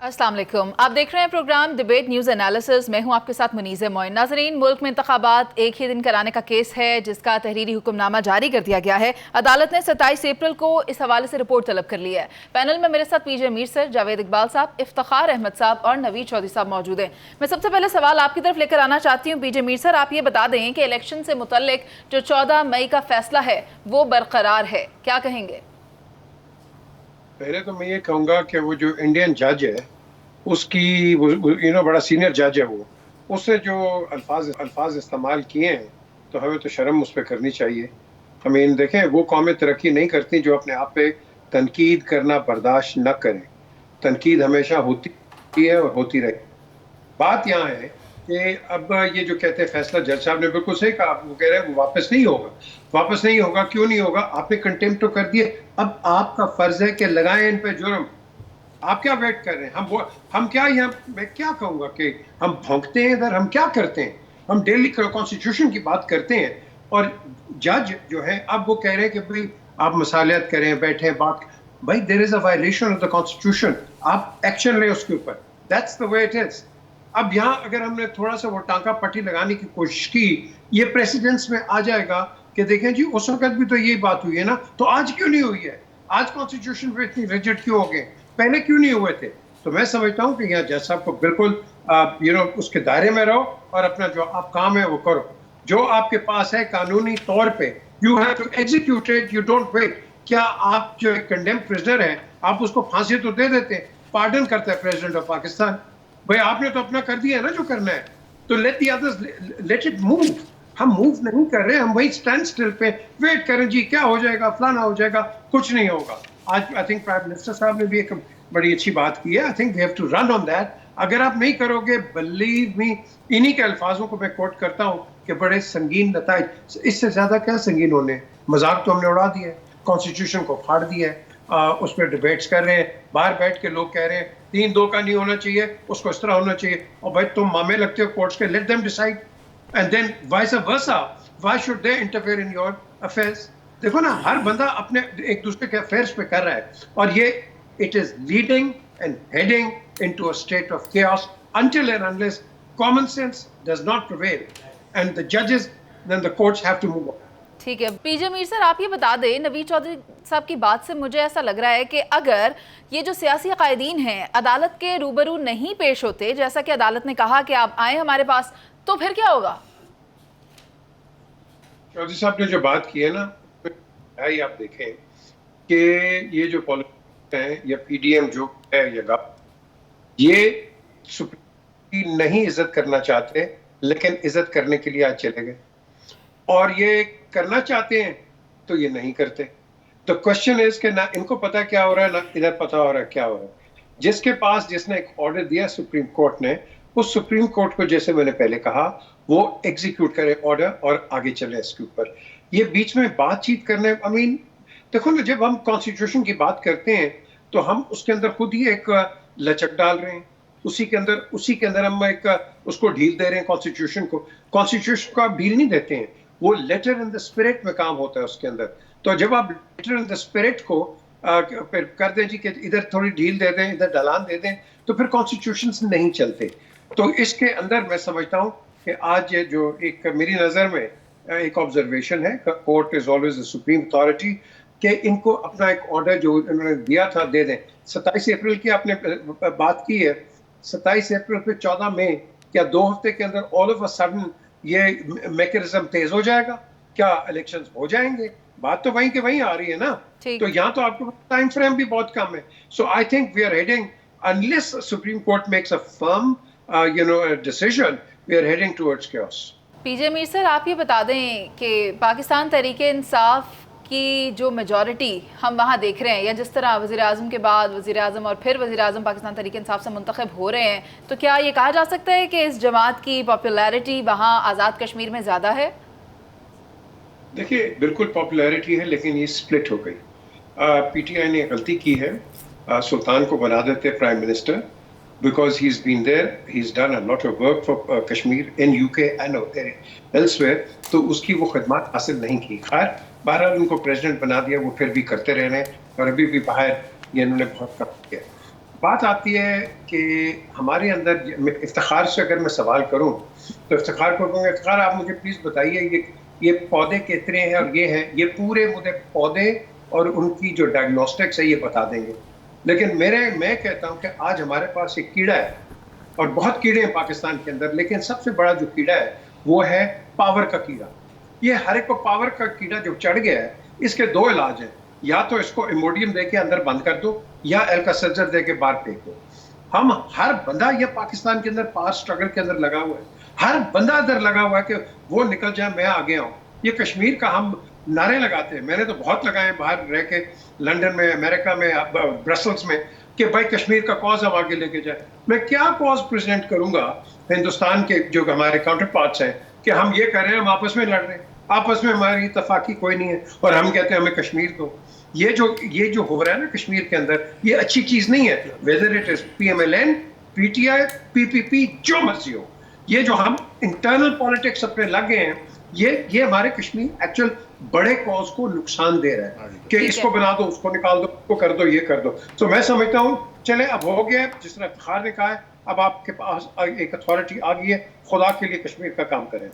अस्सलाम वालेकुम। आप देख रहे हैं प्रोग्राम डिबेट न्यूज़ एनालिसिस। मैं हूं आपके साथ मुनीज़ मोइन। नाज़रीन, मुल्क में इंतखाबात एक ही दिन कराने का केस है जिसका तहरीरी हुक्मनामा जारी कर दिया गया है। अदालत ने 27 अप्रैल को इस हवाले से रिपोर्ट तलब कर ली है। पैनल में मेरे साथ पीजे मीर सर, जावेद इकबाल साहब, इफ्तिखार अहमद साहब और नवीद चौधरी साहब मौजूद हैं। मैं सबसे पहले सवाल आपकी तरफ लेकर आना चाहती हूँ। पीजे मीर सर, आप ये बता दें कि इलेक्शन से मुतल्लिक जो 14 मई का फैसला है वो बरकरार है, क्या कहेंगे? पहले तो मैं ये कहूँगा कि वो जो इंडियन जज है उसकी बड़ा सीनियर जज है, वो उसने जो अल्फाज इस्तेमाल किए हैं तो हमें तो शर्म उस पर करनी चाहिए। हमें देखें, वो कौमें तरक्की नहीं करती जो अपने आप पे तनकीद करना बर्दाश्त न करें। तनकीद हमेशा होती है और होती रहे। बात यहाँ है कि अब ये जो कहते हैं फैसला, जज साहब ने बिल्कुल सही कहा, वो कह रहे हैं वो वापस नहीं होगा। वापस नहीं होगा, क्यों नहीं होगा? आपने कंटेम्प्ट तो कर दिए, अब आपका फर्ज है कि लगाएं इन पे जुर्म। आप क्या वेट कर रहे हैं? हम क्या यहाँ, मैं क्या कहूँगा कि हम भौंकते हैं इधर, हम क्या करते हैं? हम डेली कॉन्स्टिट्यूशन की बात करते हैं और जज जो है अब वो कह रहे हैं कि भाई आप मसालियत करें, बैठे बात। भाई there is a violation of the constitution, आप एक्शन लें उसके ऊपर। That's the way it is. अब यहाँ अगर हमने थोड़ा सा वो टांका पट्टी लगाने की कोशिश की, ये प्रेसिडेंस में आ जाएगा कि देखें जी उस वक्त भी तो यही बात हुई है ना, तो आज क्यों नहीं हुई है? आज कॉन्स्टिट्यूशन पे इतनी रिजिड क्यों हो गए? पहले क्यों नहीं हुए थे? तो मैं समझता हूँ कि यहाँ जज साहब को बिल्कुल उसके दायरे में रहो और अपना जो आप काम है वो करो। जो आपके पास है कानूनी तौर पे, you have to execute it, you don't wait. क्या आप जो कंडेम प्रिजनर है आप उसको फांसी तो दे देते हैं, पार्डन करता है प्रेसिडेंट ऑफ पाकिस्तान। भाई आपने तो अपना कर दिया है ना जो करना है, तो let the others, let it move. हम मूव नहीं कर रहे, हम वही स्टैंड स्टिल पे वेट करें जी क्या हो जाएगा, फलाना हो जाएगा, कुछ नहीं होगा। आज आई थिंक प्राइम मिनिस्टर साहब ने भी एक बड़ी अच्छी बात की है। I think we have to run on that. अगर आप नहीं करोगे, बिलीव मी, इन्हीं के अल्फाजों को मैं कोट करता हूँ कि बड़े संगीन नताइज, इससे ज्यादा क्या संगीन होने। मजाक तो हमने उड़ा दिया है, कॉन्स्टिट्यूशन को फाड़ दिया है, उस पर डिबेट्स कर रहे हैं, बाहर बैठ के लोग कह रहे हैं 3-2 का नहीं होना चाहिए, उसको इस तरह होना चाहिए। और भाई तुम मामे लगते हो कोर्ट्स के, let them decide and then vice versa, why should they interfere in your affairs? देखो ना, हर बंदा अपने एक दूसरे के अफेयर्स पे कर रहा है और ये it is leading and heading into a state of chaos until and unless common sense does not prevail and the judges, then the courts have to move on. ठीक है पीजे मीर सर, आप ये बता दें, नवीद चौधरी साहब की बात से मुझे ऐसा लग रहा है कि अगर ये जो सियासी कायदीन हैं अदालत के रूबरू नहीं पेश होते, जैसा कि अदालत ने कहा कि आप आए हमारे पास, तो फिर क्या होगा? चौधरी साहब ने जो बात की है ना, आप देखें कि ये जो पॉलिटिक्स है या पीडीएम जो है ये सुप्रीम की नहीं इज्जत करना चाहते, लेकिन इज्जत करने के लिए आज चले गए। और ये करना चाहते हैं तो ये नहीं करते। तो क्वेश्चन इज कि ना इनको पता क्या हो रहा है, ना इधर पता हो रहा है क्या हो रहा है। जिसके पास, जिसने एक ऑर्डर दिया सुप्रीम कोर्ट ने, उस सुप्रीम कोर्ट को, जैसे मैंने पहले कहा, वो एग्जीक्यूट करे ऑर्डर और आगे चले इसके ऊपर। ये बीच में बातचीत करने, देखो ना, जब हम कॉन्स्टिट्यूशन की बात करते हैं तो हम उसके अंदर खुद ही एक लचक डाल रहे हैं, उसी के अंदर हम एक उसको ढील दे रहे हैं कॉन्स्टिट्यूशन को। कॉन्स्टिट्यूशन को आप ढील नहीं देते हैं, वो लेटर इन द स्पिरिट में काम होता है उसके अंदर। तो जब आप लेटर इन द स्पिरिट को फिर कर दें जी कि इधर थोड़ी ढील दे दें, इधर ढलान दे दें, तो फिर कॉन्स्टिट्यूशन नहीं चलते। तो इसके अंदर मैं समझता हूँ कि आज ये जो एक मेरी नज़र में एक ऑब्जर्वेशन है, court is always the supreme authority, कि इनको अपना एक ऑर्डर जो इन्होंने दिया था दे दें। 27 अप्रैल की आपने बात की है, 27 अप्रैल पे 14 मई, क्या 2 हफ्ते के अंदर ऑल ऑफ अ सडन ये मैकेनिज्म तेज हो जाएगा? क्या इलेक्शंस हो जाएंगे? बात तो वहीं के वहीं आ रही है ना। तो यहाँ तो आपको टाइम फ्रेम भी बहुत कम है। So I think we are heading, unless supreme court makes a firm decision, we are heading towards chaos. PJ Mir sir, आप ये बता दें कि पाकिस्तान तहरीक इंसाफ की जो मेजॉरिटी हम वहाँ देख रहे हैं, या जिस तरह वज़ीर आज़म के बाद वज़ीर आज़म और फिर वज़ीर आज़म पाकिस्तान तहरीक इंसाफ से मुंतखब हो रहे हैं, तो क्या ये कहा जा सकता है कि इस जमात की पॉपुलैरिटी वहाँ आज़ाद कश्मीर में ज़्यादा है? देखिए, बिल्कुल पॉपुलैरिटी है, लेकिन ये स्प्लिट हो गई। पीटीआई ने गलती की है, सुल्तान को बना देते prime minister, because he's been there, he's done a lot of work for Kashmir in UK and elsewhere, तो उसकी वो खदमात हासिल नहीं की। खैर बहरहाल उनको प्रेसिडेंट बना दिया, वो फिर भी करते रह रहे हैं और अभी भी बाहर ये इन्होंने बहुत काम किया। بات آتی ہے کہ ہمارے اندر افتخار سے اگر میں سوال کروں تو افتخار کو کہوں گا افتخار آپ مجھے پلیز بتائیے یہ پودے کتنے ہیں اور یہ ہیں، یہ پورے مجھے پودے اور ان کی جو ڈائگنوسٹکس ہے یہ بتا دیں گے. لیکن میں کہتا ہوں کہ آج ہمارے پاس ایک کیڑا ہے اور بہت کیڑے ہیں پاکستان کے اندر، لیکن سب سے بڑا جو کیڑا ہے وہ ہے پاور کا کیڑا. یہ ہر ایک کو پاور کا کیڑا جو چڑھ گیا ہے، اس کے دو علاج ہیں، یا تو اس کو ایموڈیم دے کے اندر بند کر دو یا الکاسلزر دے کے باہر پھینک دو. ہم ہر بندہ یہ پاکستان کے اندر پار سٹرگل کے اندر لگا ہوا ہے، ہر بندہ ادھر لگا ہوا ہے کہ وہ نکل جائے میں آگے آؤں. یہ کشمیر کا ہم نعرے لگاتے ہیں، میں نے تو بہت لگائے ہیں باہر رہ کے، لنڈن میں، امریکہ میں، برسلز میں، کہ بھائی کشمیر کا کاز اب آگے لے کے جائے. میں کیا کاز پریزنٹ کروں گا ہندوستان کے جو ہمارے کاؤنٹر پارٹس ہیں کہ ہم یہ کر رہے ہیں، ہم آپس میں لڑ رہے ہیں، آپس میں ہماری اتفاقی کوئی نہیں ہے اور ہم کہتے ہیں ہمیں کشمیر دو. یہ جو ہو رہا ہے نا کشمیر کے اندر، یہ اچھی چیز نہیں ہے. Whether it is P M L N, P T I, P P P, جو مرضی ہو، یہ جو ہم انٹرنل پالیٹکس اپنے لگ گئے ہیں، یہ ہمارے کشمیر ایکچوئل بڑے کاز کو نقصان دے رہا ہے کہ اس کو بنا دو، اس کو نکال دو، اس کو کر دو، یہ کر دو. تو میں سمجھتا ہوں چلے اب ہو گیا، جس طرح افتخار نے کہا ہے، اب آپ کے پاس ایک اتھارٹی آ گئی ہے، خدا کے لیے کشمیر کا کام کریں.